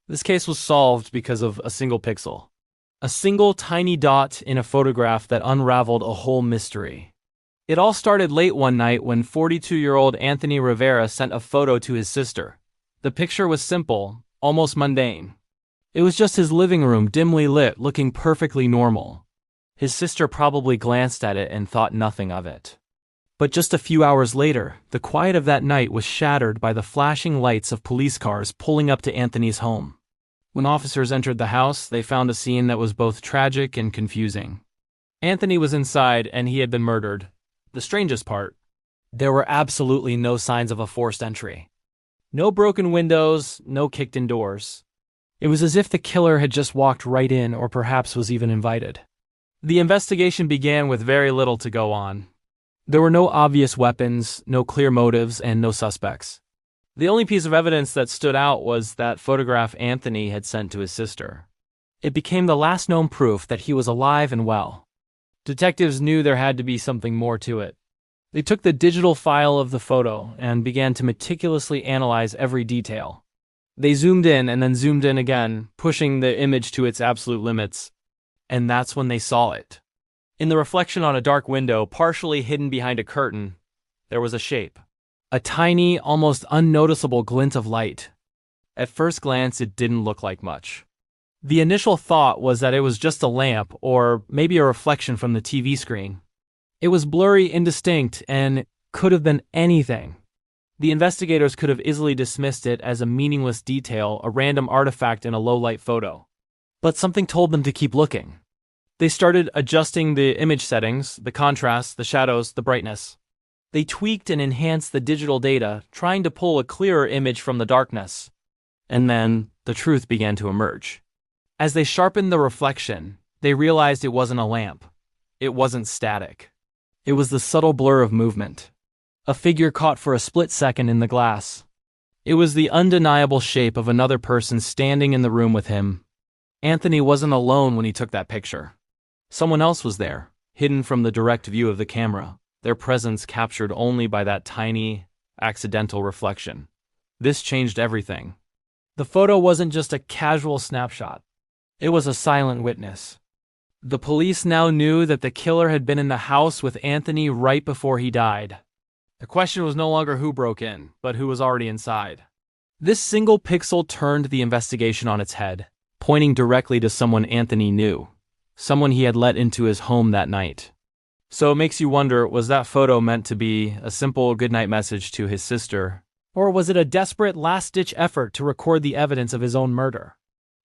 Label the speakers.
Speaker 1: This case was solved because of a single pixel. A single tiny dot in a photograph that unraveled a whole mystery. It all started late one night when 42-year-old Anthony Rivera sent a photo to his sister. The picture was simple, almost mundane. It was just his living room, dimly lit, looking perfectly normal. His sister probably glanced at it and thought nothing of it. But just a few hours later, the quiet of that night was shattered by the flashing lights of police cars pulling up to Anthony's home. When officers entered the house, they found a scene that was both tragic and confusing. Anthony was inside and he had been murdered. The strangest part, there were absolutely no signs of a forced entry. No broken windows, no kicked-in doors. It was as if the killer had just walked right in or perhaps was even invited. The investigation began with very little to go on. There were no obvious weapons, no clear motives, and no suspects. The only piece of evidence that stood out was that photograph Anthony had sent to his sister. It became the last known proof that he was alive and well. Detectives knew there had to be something more to it. They took the digital file of the photo and began to meticulously analyze every detail. They zoomed in and then zoomed in again, pushing the image to its absolute limits. And that's when they saw it. In the reflection on a dark window, partially hidden behind a curtain, there was a shape. A tiny, almost unnoticeable glint of light. At first glance, it didn't look like much. The initial thought was that it was just a lamp or maybe a reflection from the TV screen. It was blurry, indistinct, and could have been anything. The investigators could have easily dismissed it as a meaningless detail, a random artifact in a low-light photo. But something told them to keep looking. They started adjusting the image settings, the contrast, the shadows, the brightness. They tweaked and enhanced the digital data, trying to pull a clearer image from the darkness. And then, the truth began to emerge. As they sharpened the reflection, they realized it wasn't a lamp. It wasn't static. It was the subtle blur of movement. A figure caught for a split second in the glass. It was the undeniable shape of another person standing in the room with him. Anthony wasn't alone when he took that picture. Someone else was there, hidden from the direct view of the camera, their presence captured only by that tiny, accidental reflection. This changed everything. The photo wasn't just a casual snapshot. It was a silent witness. The police now knew that the killer had been in the house with Anthony right before he died. The question was no longer who broke in, but who was already inside. This single pixel turned the investigation on its head, pointing directly to someone Anthony knew, someone he had let into his home that night. So it makes you wonder, was that photo meant to be a simple goodnight message to his sister, or was it a desperate last-ditch effort to record the evidence of his own murder?